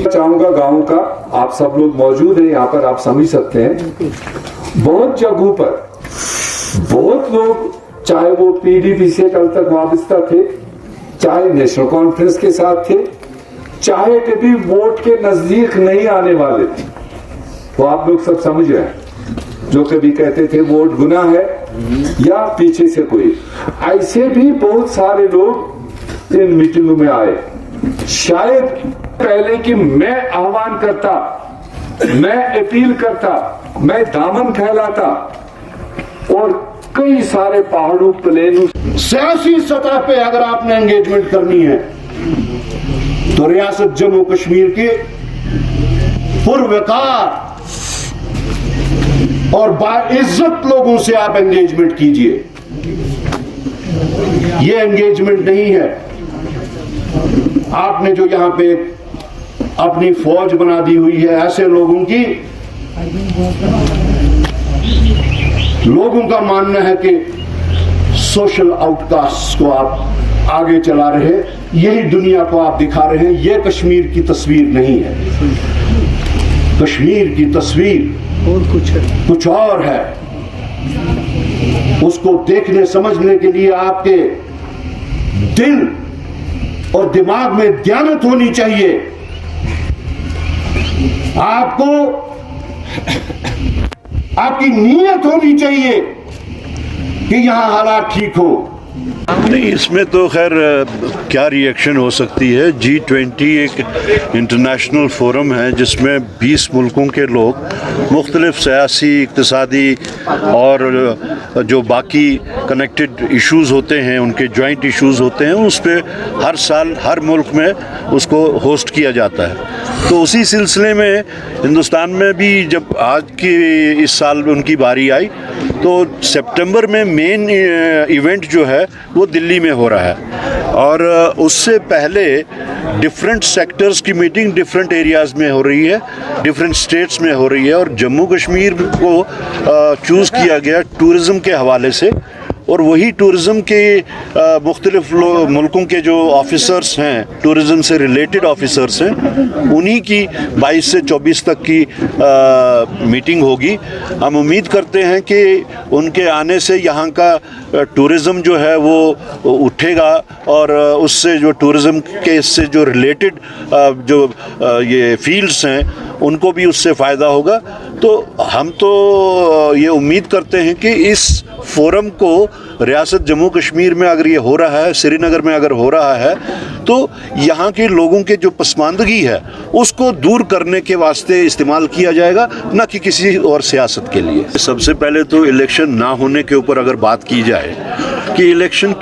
चाहूंगा गांव का, आप सब लोग मौजूद हैं यहाँ पर, आप समझ सकते हैं। बहुत जगहों पर बहुत लोग, चाहे वो पीडीपी से कल तक वाबस्ता थे, चाहे नेशनल कॉन्फ्रेंस के साथ थे, चाहे कभी वोट के नजदीक नहीं आने वाले थे, वो आप लोग सब समझ रहे हैं। जो कभी कहते थे वोट गुनाह है या पीछे से कोई, ऐसे भी बहुत सारे लोग इन मीटिंगों में आए। शायद पहले कि मैं आह्वान करता, मैं अपील करता, मैं दामन फैलाता और कई सारे पहाड़ों प्लेनों, सियासी सतह पे अगर आपने एंगेजमेंट करनी है तो रियासत जम्मू कश्मीर के पुरवकार और बाइज्जत लोगों से आप एंगेजमेंट कीजिए। ये एंगेजमेंट नहीं है आपने जो यहां पे अपनी फौज बना दी हुई है ऐसे लोगों की। लोगों का मानना है कि सोशल आउटकास्ट को आप आगे चला रहे हैं, यही दुनिया को आप दिखा रहे हैं। यह कश्मीर की तस्वीर नहीं है। कश्मीर की तस्वीर और कुछ और है। उसको देखने समझने के लिए आपके दिल और दिमाग में दयानत होनी चाहिए। आपको आपकी नीयत होनी चाहिए कि यहां हालात ठीक हो। नहीं, इसमें तो खैर क्या रिएक्शन हो सकती है। G20 एक इंटरनेशनल फोरम है जिसमें 20 मुल्कों के लोग मुख्तलिफ सियासी, इक़्तिसादी और जो बाकी कनेक्टेड इश्यूज़ होते हैं, उनके जॉइंट इश्यूज़ होते हैं, उस पर हर साल हर मुल्क में उसको होस्ट किया जाता है। तो उसी सिलसिले में हिंदुस्तान में भी जब आज की इस साल उनकी बारी आई तो सितंबर में मेन इवेंट जो है वो दिल्ली में हो रहा है। और उससे पहले डिफरेंट सेक्टर्स की मीटिंग डिफरेंट एरियाज़ में हो रही है, डिफरेंट स्टेट्स में हो रही है। और जम्मू कश्मीर को चूज़ किया गया टूरिज़म के हवाले से, और वही टूरिज़म के मुख्तलिफ मुल्कों के जो ऑफिसर्स हैं, टूरिज़म से रिलेटेड ऑफिसर्स हैं, उन्हीं की 22 से 24 तक की मीटिंग होगी। हम उम्मीद करते हैं कि उनके आने से यहाँ का टूरिज़म जो है वो उठेगा और उससे जो टूरिज़म के इससे जो रिलेटेड जो ये फील्ड्स हैं उनको भी उससे फ़ायदा होगा। तो हम तो ये उम्मीद करते हैं कि इस फोरम को रियासत जम्मू कश्मीर में अगर ये हो रहा है, श्रीनगर में अगर हो रहा है, तो यहाँ के लोगों के जो पसमानदगी है उसको दूर करने के वास्ते इस्तेमाल किया जाएगा, न कि किसी और सियासत के लिए। सबसे पहले तो इलेक्शन ना होने के ऊपर अगर बात की जाए कि इलेक्शन